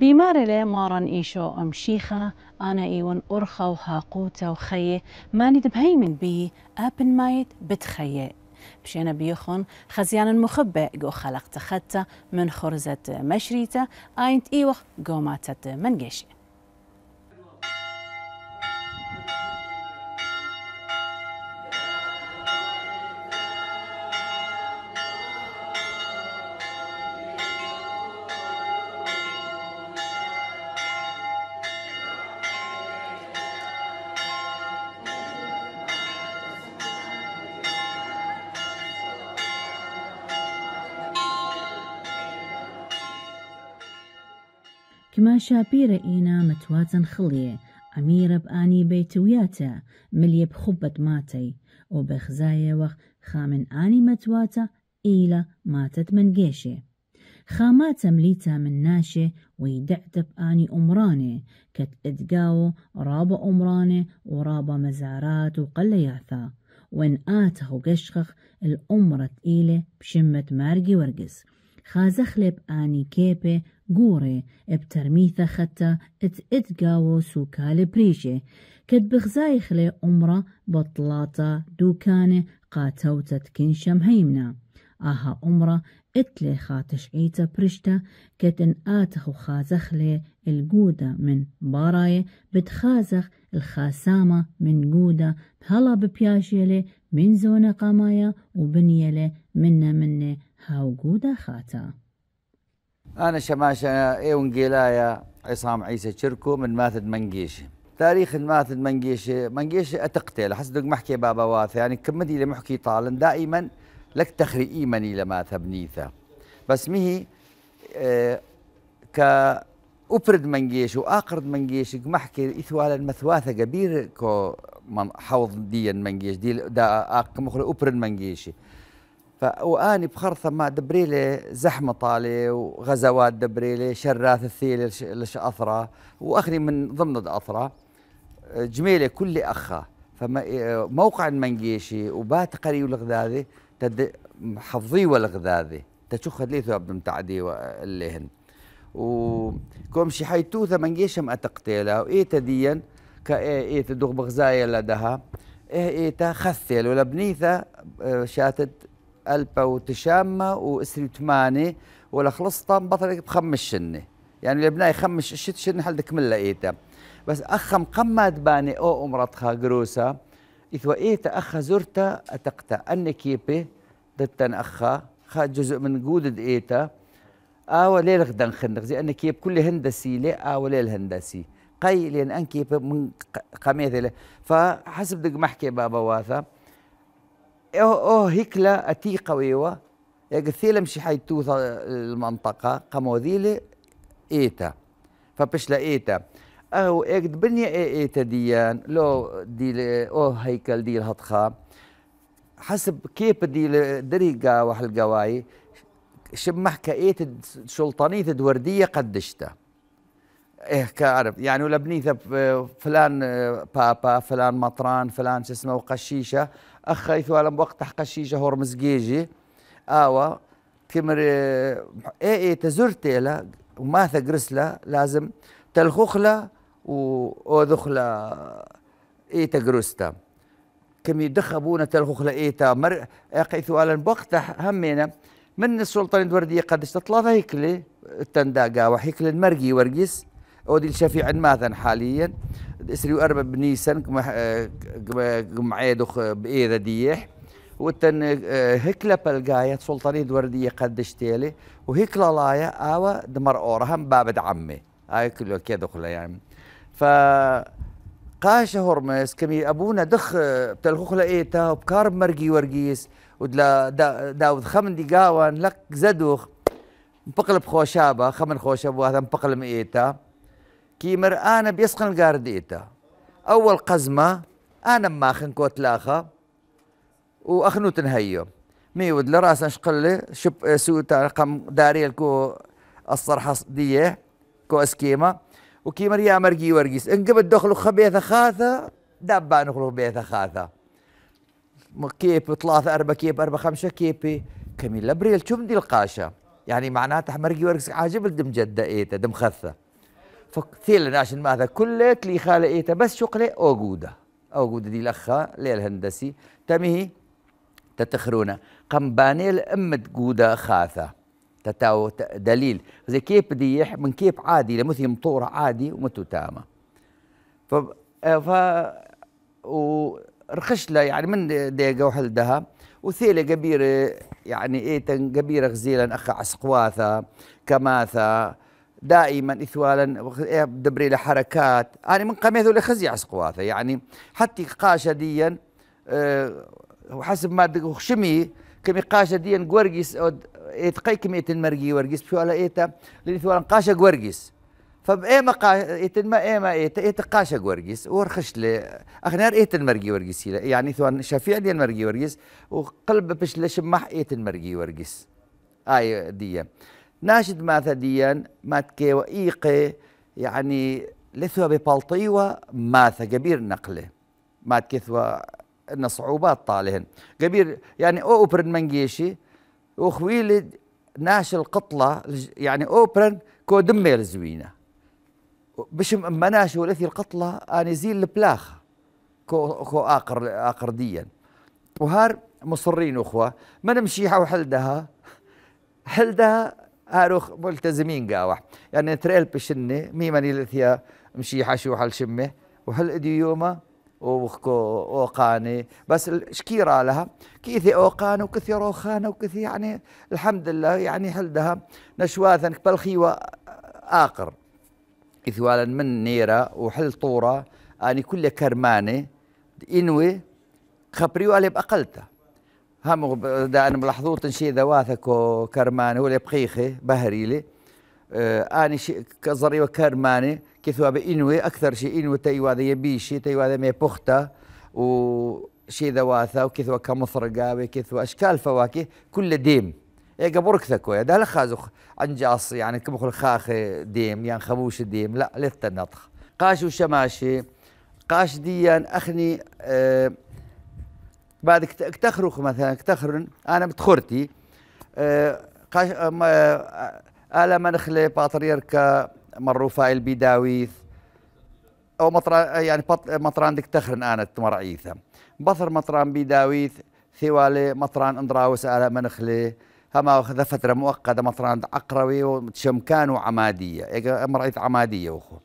بمارلة مارن إيشو أمشيخة أنا إيون أرخى وهاقوتا وخيه ماني دبهيمن بي أبن مايت بتخيه بشينا بيخون خزيان المخبئ جو خلقت خطة من خرزة مشريته آينت إيوخ جو ماتت منجيشي كما شابير إينا متواتن خليه أميرة بآني بيتوياتا ملي بخبة ماتي وبخزايا وخ خامن آني متواتا إيلا ماتت من جيشي خامات مليتا من ناشي ويدعت بآني أمراني كت إدقاو رابا أمراني ورابا مزارات وقلياثا وإن آته قشخخ الأمرة إيلي بشمة مارجي ورقز خازخلب آني كيبي قوري بترميثة خطة اتقاو سوكال بريشي كد بغزايخلي أمرة بطلاطة دوكاني قاتوتت كنشم هيمنا آها أمرة اتلي خاتش عيتا برشتا كتن آتخو خازخلي الجودة من باراي بتخازخ الخاسامة من جودة هلا ببياشيلي من زونة قمايا وبنيلي مني هاو جودة خاتا. أنا شماشة إيونجيلايا عصام عيسى شركو من ماثد منقيشي. تاريخ ماثد منقيشي أتقتل حسدق محكي بابا واث يعني كمدي لمحكي طالن دائما لك تخري إيماني لما ثبنيثة بس مهي كأفرد منقيش وآقرد منقيش محكي إثوالا مثواثة كبير كو حوض ديا منقيش دي دا آقم أخرى أفرد منقيشي واني بخرثة ما دبريلي زحمة طالي وغزوات دبريلي شراث الثيل لش أثرة وأخني من ضمن الأثرة جميلة كل أخا فموقع منقيشي وبات قري والغذاذي حفظي والغذاذي تشوخ ليثو عبد متعدي اللهن وكم شي حيتوثة منقيشم أتقتيلها وإيتا ديا كإيتا دوغ بغزايا لدها إيتا خثل ولا بنيثة شاتت ألبا وتشامة وإسري وثمانية ولا خلصتا بطلق بخمس شنة يعني البناي خمس الشت شنة حل دكمل لقيتها بس أخم قماد باني أو أمرتها قروسة إذا إيتا أخا زرتا أتقتا أني كيبي دتن أخا خا جزء من جودة إيتا ليل غدن خندق زي أني كيب كل هندسي لي ليل هندسي قي لين أن كيب من قميث فحسب دق محكي بابا واثا هيكلا أتي قويوة يقثيل مشي حيتوث المنطقة قموذيلي إيتا فبشلا إيتا أو يقد بني إيتا ديان لو ديل هيكل ديل هطخا حسب كيف ديل دريقا وحلقواي شمح كإيتا سلطانية دوردية قدشتا كعرف يعني ولا بنيثة فلان بابا فلان مطران فلان شو اسمه وقشيشة أخي ثوالا بوقت قشيشة هرمز جيجي كمر تزرتيلا وما ثقرسلا لازم تلخخلا وذخلا تقرستا كم يدخبونا تلخخلا أخي ثوالا بوقت همينا من السلطان الوردية قدش تطلع هيكلي التنداقا وهيكل المرقي ورقيس ودي الشفيع ماثن حاليا اسري واربع بنيسن قمعيدخ بايذا ديح وتن هكلا بلقاية سلطانية وردية قدش تيلي وهكلا لايا دمر اورهم بابد عمي كله كذا خلا يعني ف قاشة هرمس كمي ابونا دخ بتلخوخ لقيتها وبكارب مرقي ورقيس ودلا داود خمن دقاوان لك زدوخ مبقلب خوشابة خمن خوشاب وهذا مبقلب ايتا كيمر انا بيسخن القارد ايتا اول قزمة انا ماخن كوت لاخا واخنو تنهيو ميود لراس شقلي شب سوتا رقم داري الكو الصرحة ديه كو اسكيمة وكيمر يا مرقي ورقيس انقبت دخلوا خبيثة خاثة دابا نخلوا بيثة خاثة كيب ثلاثة أربعة كيب أربعة خمسة كيبي كميل لبريل شو بدي القاشة يعني معناتها مرقي ورقيس عاجب الدم جدة ايتا دم خثة فكثير ناشن ماذا كله لي خالة إيتا بس شغلة أوجودة دي الأخا ليل هندسي تمهي تتخرونا قمبانيل أمت جودة خاثة تتاو دليل زي كيف بديح من كيف عادي لمثل مطورة عادي ومتو تامة ف ورخش له يعني من ديقة وحلدها وثيلة كبيرة يعني إيتا كبيرة غزيلا أخا عسقواثة كماثة دائما إثوالا دبري له حركات أنا من قميث ولا خزي عسقواثة يعني حتى قاشة ديا وحسب ما شمي كمي قاشة ديا قورقيس يتقي كمية المرقي ورقيس بشو على إيتا لإثوالا قاشة قورقيس فبإيما إيتن إيما إيتا قاشة قورقيس ورخش لي أخنار إيتن مرقي ورقيس يعني ثوان شفيع ديا المرقي ورقيس وقلب بش لشمح إيتن مرقي ورقيس ديا ناشد ماذا ديا ماتكي وإيقي يعني لثوا ببلطيوة ماذا كبير نقله ماتكي ثوا إن صعوبات طالهن كبير يعني أوبرن منجيشي وخويلي ناش القطلة يعني أوبرن كو دمي الزوينة بش مناش ولثي القطلة أنا زيل البلاخة كو آقر ديا وهار مصرين أخوة ما نمشيها وحلدها هاروخ ملتزمين قاوح يعني تريل بشنة ميماني لثيا مشي حشو حل شمه وحل اديوما وقاني بس شكيرة لها كيثي اوقان وكثي روخانة وكثي يعني الحمد لله يعني حلدها نشواثا بالخيوة آقر إثوالا من نيرة وحل طورة اني كل كرمانة إنوي خبريو علي بأقلته هم دا أنا ملاحظوت شيء ذواثك وكرماني ولا بقيخي بهريلي أنا شيء كزري وكرماني كيفوا بإنوي أكثر شيء إنوي تيوا ذا يبيشي تيوا ذا ميبوختا وشيء ذواثة وكيفوا كمثرقاوي كيفوا أشكال فواكه كل ديم إيه قبركثك ويا ده لخازخ عنجاص يعني كمخل خاخي ديم يعني خبوش ديم لا لث النطخ قاش وشماشي قاش ديان أخني بعد اكتخرخ مثلا اكتخرن انا بتخرتي الا منخلي باتريركا مروفاي البيداويث او مطران يعني مطران ديك تخرن انا مرعيثه بثر مطران بيداويث ثوالي مطران اندراوس الا منخلي هما اخذ فتره مؤقته مطران عقروي وشمكان وعماديه مرعيث عماديه وخو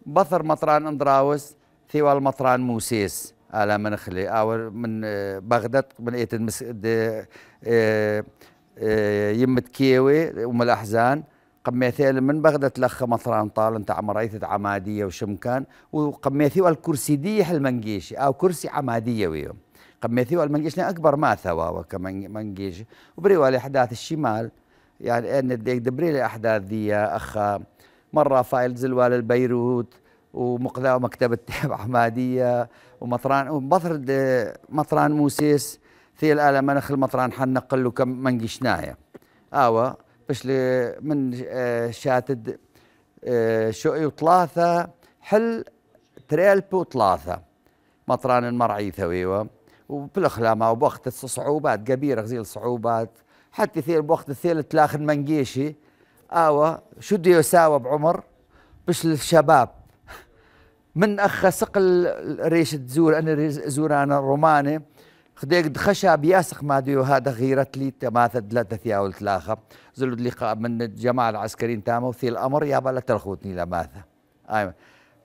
بثر مطران اندراوس ثوال مطران موسيس على منخلي أو من بغداد من إيت يمة كيوي وم الأحزان قميثي من بغداد لخ مطران طال انت عمريثة عمادية وشمكان وقميثي والكرسي ديح المنجيشي أو كرسي عمادية ويوم قميثي والمنجيش أكبر ما ثوا كمنجيشي وبريوا لأحداث الشمال يعني أن دبري لأحداث ذي أخا مرة فايل زلوال البيروت ومقذا ومكتبة عمادية ومطران وبثر مطران موسيس ثيل آلة منخل مطران حنقل له كم منقشنايا آوة باش من شاتد شوي وثلاثة حل تريلب وثلاثة مطران المرعيثة ويوه وبالأخلامة وبوقت صعوبات كبيرة غزيل صعوبات حتى ثيل بوقت الثيل تلاخن منقيشي آوة شدو يساوى بعمر باش الشباب من أخ سقل ريشة زور أنا زور أنا روماني خديك خشا بياسق ما ديو هذا غيرت لي تماثل ثلاثة ثياول ثلاثة زلود لقاء من الجماعة العسكريين تامة وثي الأمر يا بلا تلخوتني لماذا أيوة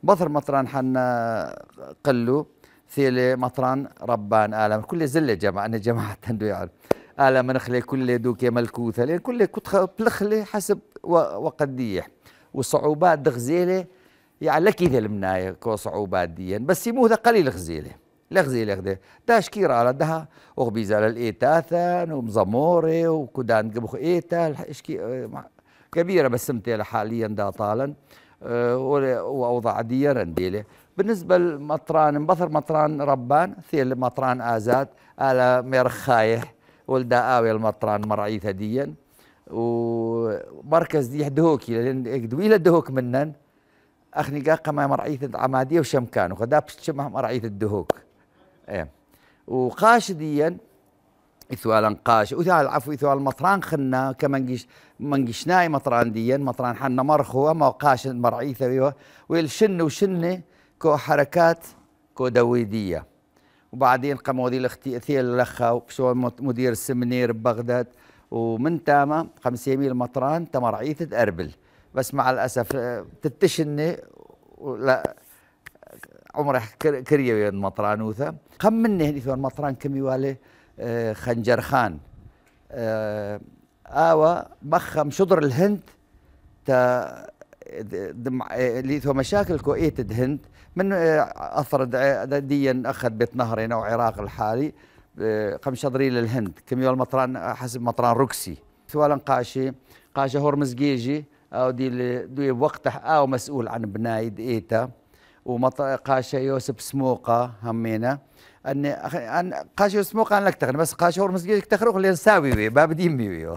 بطر مطران حنا قلو ثي مطران ربان آلم كل زلة جماعة أنا جماعة تندو يعني آلم نخلي كل دوكي ملكوثة لأن كل كنت بلخلي حسب وقديح وصعوبات دغزيلة يعني لكي ذي المناية كو صعوبات ديا بس يمو ذا قليل غزيلة لغزيلة غدي داش كيرا على دها وغبيزة للإيتاثان ومزموري وكودان قبخ إيتا كبيرة بس سمتي حاليا دا طالا وأوضاع ديا رنديلة بالنسبة لمطران مبثر مطران ربان ثيل مطران آزاد على مرخايح ولدا آوي المطران مرعيثة ديا ومركز دي دهوكي لأن دويلة دهوك منن أخني قاقة ما مرعيثة عمادية وشمكان وخدا بشمع مرعيثة الدهوك إيه وقاش ديا إثوالا قاش وثال عفو إثوال مطران خنا كمان منجيش ناي مطران ديا مطران حنا مرخو أما قاش مرعيثة والشن وشنة كو حركات كو دويدية. وبعدين قاموا ذي الاختيار لخا وبشو مدير السمنير ببغداد ومن تاما 500 مطران تمرعيثة أربل بس مع الأسف تتشني لا عمره كريه مطرانوثا خم منه هني ثوان مطران كم يوالي خنجر خان آوى بخم شطر الهند تا اللي ثو مشاكل كويت الهند من أثر ديا أخذ بيت نهرين أو عراق الحالي قام شطري للهند كم يوال مطران حسب مطران روكسي ثوالا قاشة هرمز جيجي أو دي وقته أو مسؤول عن بنايد إيتا وقاشة يوسف سموقة همينا أن قاشة سموقة أنا لك تغني بس قاشة هرمز جيجي تخرق اللي نساوي باب ديم بيو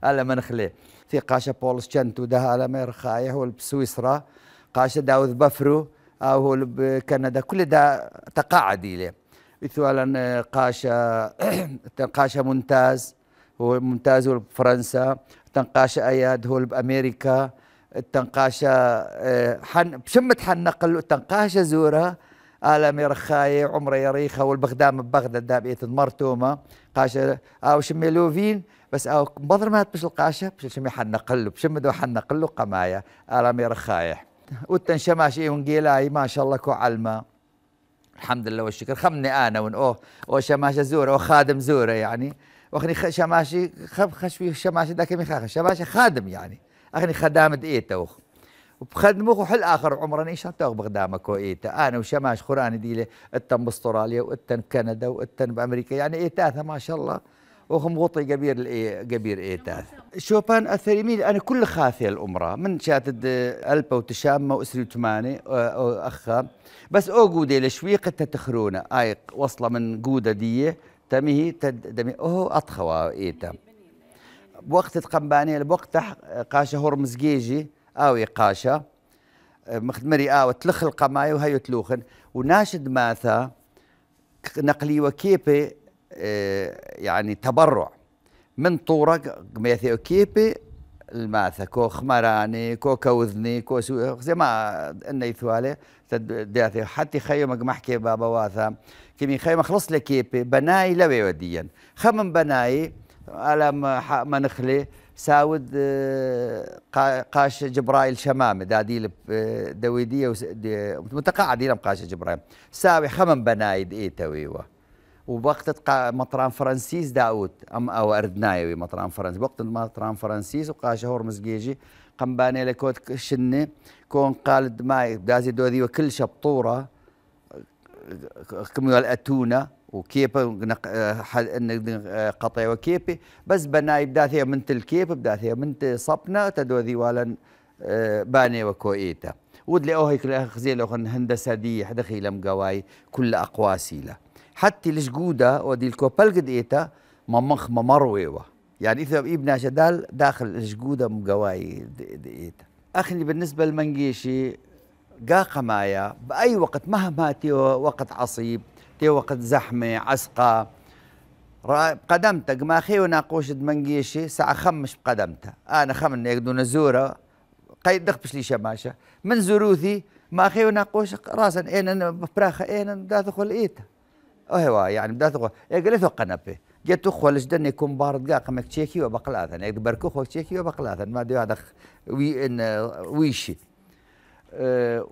على ما نخليه في قاشة بولس شنتو ده على مرخاية هو بسويسرا قاشة داوود بفرو أو هو بكندا كل ده تقاعدي له مثلا قاشة ممتاز هو ممتاز هو بفرنسا تنقاشة أياد هو بأمريكا التنقاشة بشمة حنقل التنقاشة زورة على مرخاية عمره يريخة والبغدام ببغداد دابئة مرتومة قاشة أو شميلوفين بس أو بضر ما تبش القاشة بش شمي حنقله بشمة دو حنقله قماية على مرخاية والتنشماش إيه ونقيلاي ما شاء الله كو علمة الحمد لله والشكر خمني أنا أو شماشة زورة أو خادم زورة يعني واخني شماشي خشوي شماشي ذاك مخاخ شماشي خادم يعني اخني خدامة ايتا وبخدموه وحل اخر عمرنا ايش هتاخ بخدامك ايتا انا وشماش خراني ديله التن باستراليا والتن بكندا والتن بامريكا يعني ايتاثا ما شاء الله وهم غطي كبير ايتاث شوبان الثريمين انا كل خاثيه الامره من شاتد البا وتشامه واسري وثمانه اخا بس اوجودي لشويقه تتخرونه اي وصله من جوده ديه تمهي تدمي أطخوا إيتا بوقت قنبانية بوقت قاشة هرمز جيجي أو قاشة مخدمري تلخ القماية وهي تلوخن وناشد ماثا نقلي وكيبي يعني تبرع من طورق ماثا وكيبي الماثا كو خمراني كو كوذني كو زي ما إنه يثواله داثي حتى خيمك محكي بابا واثا كمي خيمة خلص لكيبي بناي لوي وديا خمم بناي على ما نخلي ساود قاش جبرائيل شمامة داديل دويدية متقاعد يلم قاش جبرائيل ساوي خمم بناي إيتاويوا ووقت مطران فرنسيس داود أو أردنايوي مطران فرنسيس وقت مطران فرنسيس وقاش هورمز جيجي قنباني لكوت شنة كون قالد ماي دازي دودي وكل شبطورة كمية الأتونة وكيبة قطع وكيبة بس بناي بداثية من الكيبة بداثية من صبنا تدوذي والا باني وكويتا ودلي هيك خزيلة هندسة دي دخيلة مقواي كل أقواسيلة حتى الجودة ودي الكوبل قد إيتا ممخ ممرويوة يعني إذا ابن شدال داخل الجودة مقواي إيتا أخني بالنسبة للمنقيشي قاقة مايا بأي وقت مهما تيو وقت عصيب تيو وقت زحمة عسقة قدمتك ما خيو ناقوش منقيشي ساعة خمش بقدمتها أنا خمن يقدو نزورة قيد دخبش لي شماشة من زروثي ما خيو ناقوش راسا أنا بفراخة أنا دا تدخل إيتا أهوا يعني دا تدخل يقلثو قنبه جيت أخوة لجدني يكون بارد قاقة مك تشيكي وبقلاثا يقدو بركوخو تشيكي وبقلاثا ما دو هذا ويشي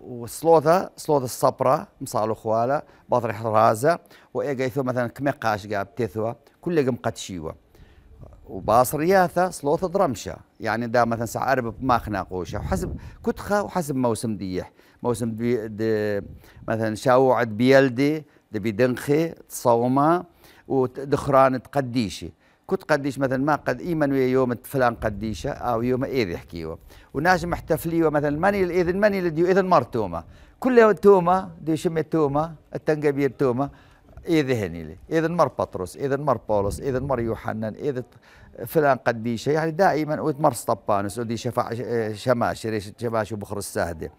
وصلوثة الصبرة مصالو خواله بطرح رازة وإيجا مثلا كمقاش قاب تثوى كل قم قتشيوة وباصرياثة صلوثة درمشة يعني دا مثلا ساعة أربع ما خناقوشة وحسب كتخة وحسب موسم ديح موسم دي مثلا شاوعد بيلدي دبي دنخي تصومة ودخران تقديشي كنت قديش مثلا ما قد ايمن ويا يوم فلان قديشه او يوم ايذ يحكيوا وناس محتفليه مثلا ماني الاذن ماني الديو اذن مرتومه كل يوم تومه دي شمي تومه التنقبير تومه ايذ هنيلي اذن مر بطرس اذن مر بولس اذن مر يوحنن اذن فلان قديشه يعني دائما وتمر سطبانس ودي شفاع شماش ريش شماش وبخر السهده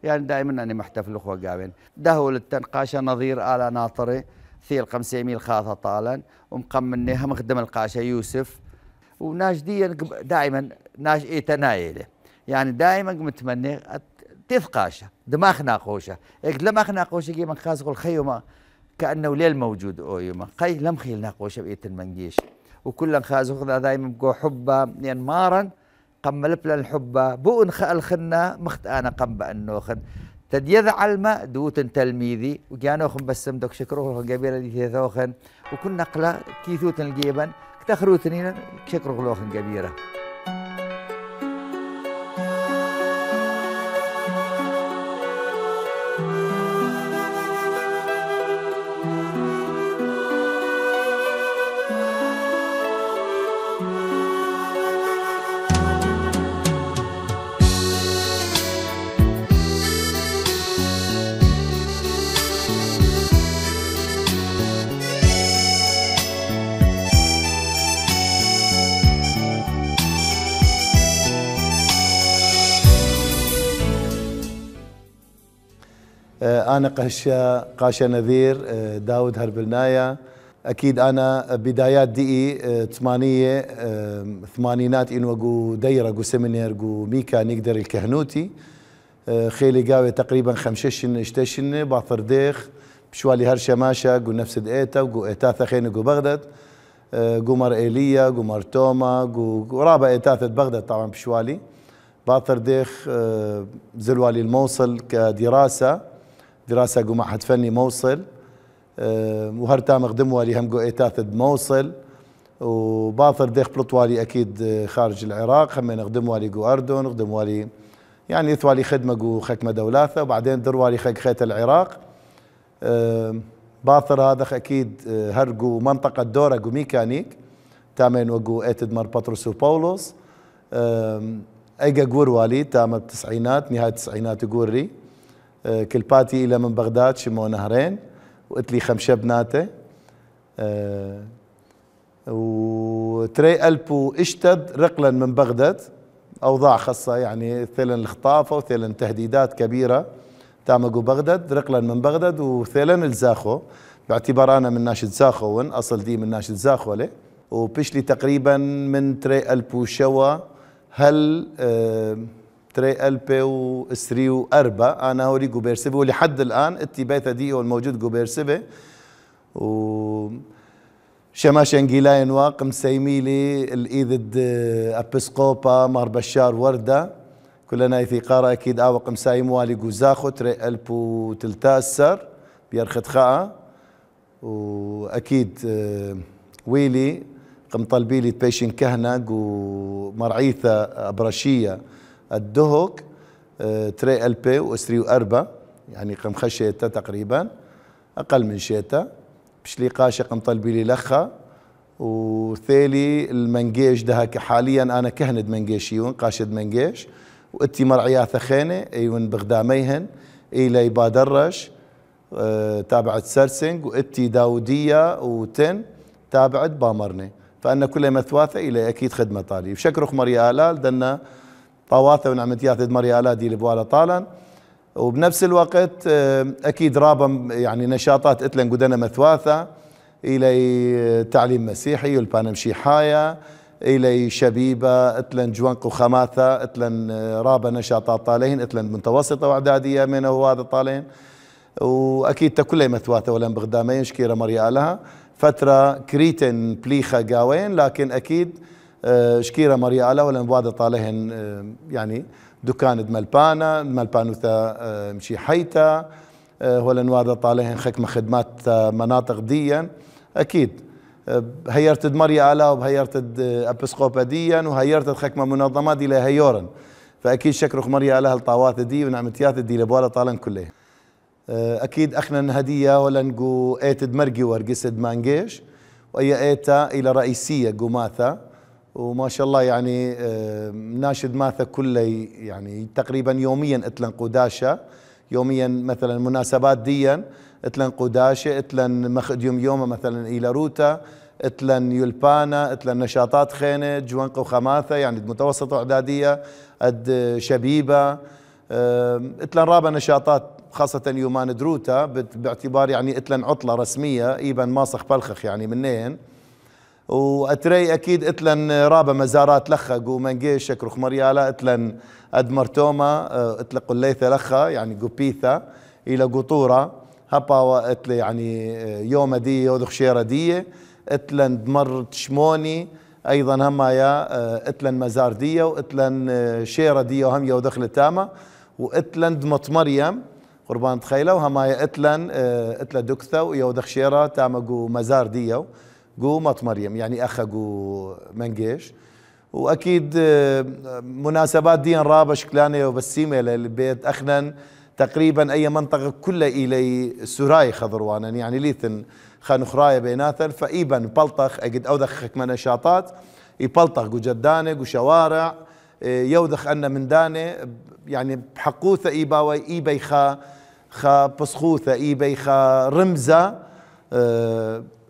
يعني دائما اني محتفل اخوه قابين ده هو التنقاشه نظير على ناطري ثيل 5 ميل خاطة طالا ومقمنيها مخدم القاشة يوسف وناجديا دائما ناج إيتا نايله يعني دائما متمنى تثقاشة دماغ ناقوشة دماغ ناقوشة كي من خاص قول خيوما كأنه ليل موجود أويما قي لم خيل ناقوشة بإيت المنجيش وكل خاز خذ دائما بقو حبة مارا قمل بلا الحبة بؤن الخنا مخت أنا قم بأنوخن تديذ علمة دوت تلميذي وجانوخن بسم دوك شكروه قبيلة دي ثوخن وكل نقلة كيثوت الجيبن تخروتني شكروه لوخن كبيرة. أنا قاشا نذير داود هربلنايا. أكيد أنا بدايات دقي ثمانينات إنو دايرة جو سيمينير جو ميكا نقدر الكهنوتي خيلي قاوي تقريبا 5 اشتشن باثر ديخ بشوالي هرشا ماشا جو نفس دقيتا وجو إتاثا خين جو بغداد جو مر إيليا جو مر توما جو رابع إتاثة بغداد طبعا بشوالي باثر ديخ زلوالي الموصل كدراسة جو معهد فني موصل وهرتام خدموالي هم جو إيتاث موصل وباثر ديخ بلطوالي أكيد خارج العراق هم نخدموالي جو أردن خدموالي يعني ثوالي خدمة جو خكمة دولاثة وبعدين دروالي خيت العراق باثر هذا أكيد هرجو منطقة دورة جو ميكانيك تامين وجو إيتد مر بطرس وبولوس أيجا جور والي تام التسعينات نهاية التسعينات جوري كل باتي إلى من بغداد شمو نهرين وقتلي 5 بناته وتري ألبو اشتد رقلا من بغداد أوضاع خاصة يعني ثيلا الخطافة وثيلا تهديدات كبيرة تامقوا بغداد رقلا من بغداد وثيلا الزاخو باعتبار أنا من ناشد زاخوون أصل دي من ناشد زاخولة وبشلي تقريبا من تري ألبو شوا هل تري ألبي وإسري وأربا أنا هوري جوبيرسبي ولحد الآن اتباثة دي والموجود جوبيرسبي و شماش انجيلاين واقم سيميلي الإيذد أبسقوبا مار بشار وردة كلنا يثيقارا أكيد آوقم سايموالي جوزاخو تري ألبو تلتاسر بيرخد خاء وأكيد ويلي قم طلبيلي تبيشن كهنة ومرعيثة أبرشية الدهوك تري ألبي وإسري وأربا يعني قم خشيتا تقريبا أقل من شيتا بشلي قاشة قم طلبي لي لخا وثيلي المنجيش دهك حاليا أنا كهند منجيشيون قاشد منجيش وإتي مرعياثة خينة أيون بغداميهن إلي بادرش تابعت سرسنج وإتي داودية وتن تابعت بامرني فأنا كل مثواثة إلي أكيد خدمة طالي وشكرخ مريالال دنا طواثة ونعمتياث مريالال دي لبوالا طالا وبنفس الوقت أكيد رابم يعني نشاطات إتلن قدنا مثواثة إلي تعليم مسيحي والبانمشي حايا إلي شبيبة إتلن جوانق وخماثة إتلن رابا نشاطات طالين إتلن متوسطة وإعدادية منه وهذا طالين وأكيد تكلي مثواثة ولن بغدامين شكيرة مريالها فترة كريتن بليخة قاوين لكن أكيد شكيرة مريالها ولن بوادا طالين يعني دكان ملبانوثا مشي حيتا ولا نوادا طالعين خكمة خدمات مناطق ديا أكيد هيرت مريا آلا وهيرت أبسقوبا ديا وهيرت خكمة منظمات إلى هيورن فأكيد شكرخ مريا آلا الطاوات دي ونعمتيات دي لبوالا طالن كلها أكيد أخنا هدية ولا نقو إيتد مرقي ورقسد مانجيش وأي إيتا إلى رئيسية قماثة وما شاء الله يعني ناشد ماثا كله يعني تقريبا يوميا اتلن قداشة يوميا مثلا مناسبات ديا اتلن قداشة اتلن مخديوم يوم مثلا إلى روتا اتلن يلبانا اتلن نشاطات خينة جوانق وخماثة يعني متوسطة وإعدادية اد شبيبة اتلن رابع نشاطات خاصة يومان دروتا باعتبار يعني اتلن عطلة رسمية إيبن ماسخ بلخخ يعني منين. وأتري أكيد اتلن رابا مزارات لخا جو منجيش شكرخ مريالا اتلن أدمرتوما اتلق الليثة لخا يعني جو بيثا إلى قطورة هبا واتل يعني يوم دي يوذخ شيرة دي اتلن دمر تشموني أيضا هما يا اتلن مزار دي واتلن شيرة دي وهم يوذخ لتاما واتلن دمت مريم قربان تخيلة وهما يا اتلن دكثة ويوذخ شيرة تاما جو مزار دي جو مط مريم يعني أخا جو منجيش. وأكيد مناسبات دي رابة شكلانة وبسيمة للبيت أخنا تقريبا أي منطقة كلها إلي سراي خضروانا يعني ليثن خانخرايا بيناتن فإيبن بلطخ أجد أوذخك من نشاطات يبلطخ جو جدانة جو شوارع يوذخ أن من دانة يعني بحقوثة إيباوي إيبي خا بسخوثة إيبي خا رمزة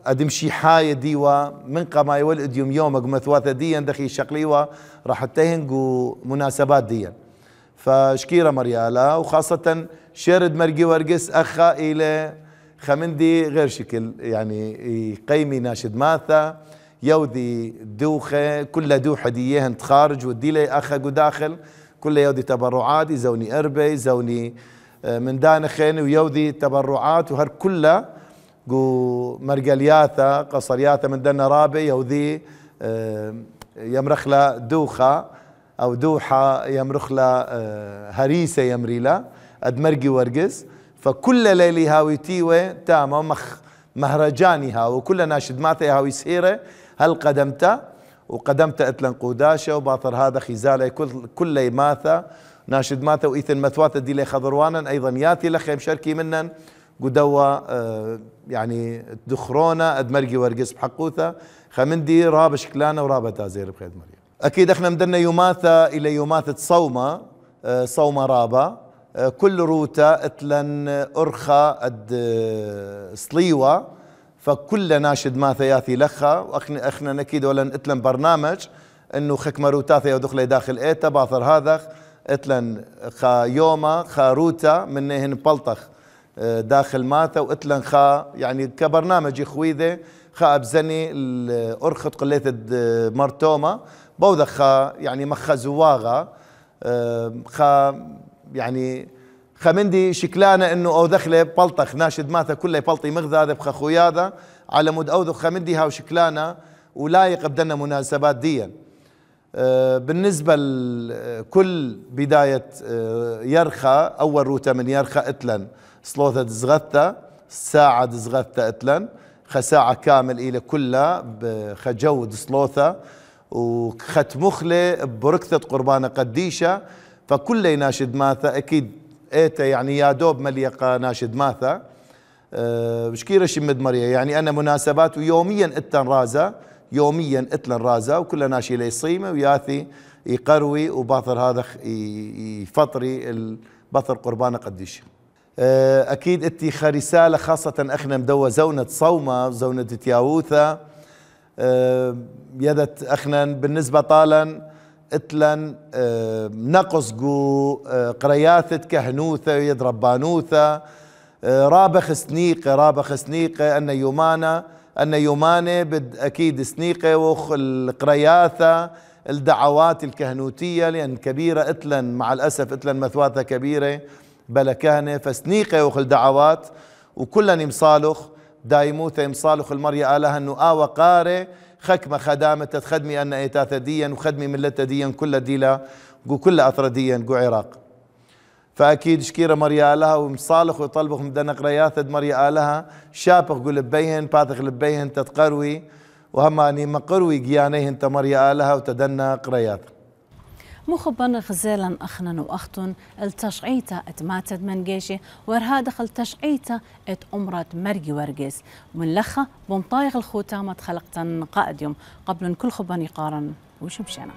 أدمشي حاية ديوا من قما يولد يومك مثواثة ديا دخي شقليوا راح تهنجو مناسبات ديا فشكيرة مريالا وخاصة شرد مرقي ورقس أخا إلى خمندي غير شكل يعني قيمي ناشد ماثا يوذي دوخة كل دوحة ديهن تخارج ودي لي أخا قو داخل كل يوذي تبرعات يزوني أربي يزوني من دانخين ويوذي تبرعات وهر كلها قو مرقلياثا قصرياثا من دنا رابي يوذي يمرخلا دوخة أو دوحة يمرخلا هريسة يمريلا أدمرقي ورقس فكل ليلي هاوي تيوي تاما مهرجاني هاو وكل ناشد ماثا هاوي سيرة هل قدمتا وقدمت اتلن قوداشة وباطر هذا خزالة كل ماثا ناشد ماثا وإيثن مثواثا دي لي خضروانا أيضا ياتي لخيم شركي منن قدوة يعني دخرونا أدمرقي ورقس بحقوثا خمندي راب شكلانا ورابة تازير بخير مريم. أكيد احنا مدنا يوماثا إلى يوماثة صومة رابة كل روتا اتلن أرخى صليوة فكل ناشد ماثا ياثي لخا واحنا نكيد ولن اتلن برنامج انه خكمة روتاثا يدخل داخل ايتا باثر هذا اتلن خا يوما خا روتا منهن بلطخ داخل ماثا واتلن خا يعني كبرنامج خويذة خا ابزني الأرخت قليت مرتومة بوذا خا يعني مخا زواغة خا يعني خمندي شكلانة انه او دخله بلطخ ناشد ماثا كله بلطي مغذى بخا خوياذا على مود اوذو خمندي هاو شكلانة ولايق بدنا مناسبات ديا. بالنسبة لكل بداية يرخى اول روتا من يرخى اتلن صلوثة زغثة ساعة زغثة اتلن خساعة كامل الى كلها بخجود صلوثة وخت مخلة بركثة قربانة قديشة فكل ناشد ماثا اكيد ايتا يعني يا دوب مليقة ناشد ماثا بشكيرة شمد مريا يعني انا مناسبات ويوميا اتلن رازا يوميا اتلن رازا وكل ناشي لي صيمة وياثي يقروي وباثر هذا يفطري البثر قربانة قديشة. اكيد اتي خرسالة خاصة اخنا مدوى زونة صومة زونة تياوثة يدت اخنا بالنسبة طالا اتلن نقص قو قرياثة كهنوثة يضرب بانوثة رابخ سنيقة أن يومانة بد أكيد سنيقة وخ القرياثة الدعوات الكهنوتية لأن كبيرة اتلن مع الأسف اتلن مثواثة كبيرة بلا كهنة فسنيقة وخ الدعوات وكلن يمصالخ دايموثة يمصالخ المريا آلها أنه آوى قاري خكمة خدامة تخدمي أن إيتاثة ديا وخدمي ملتة ديا كل ديلا كل أثر ديا عراق فأكيد شكيرة مريا لها ومصالخ ويطلبخ مدنا قرياثة مريا لها شابخ قول لبيهن باثخ لبيهن تتقروي وهماني مقروي قيانيهن تمريا لها وتدنا قرياثة مخبن غزالا أخنا وأختن التشعيتا اتماتد منجيشي ورهادخ التشعيتا ات أمرات مرقي ورقس ومن لخا بمطايق الخوتامة خلقتن قائد يوم قبل كل خبن يقارن وشمشنا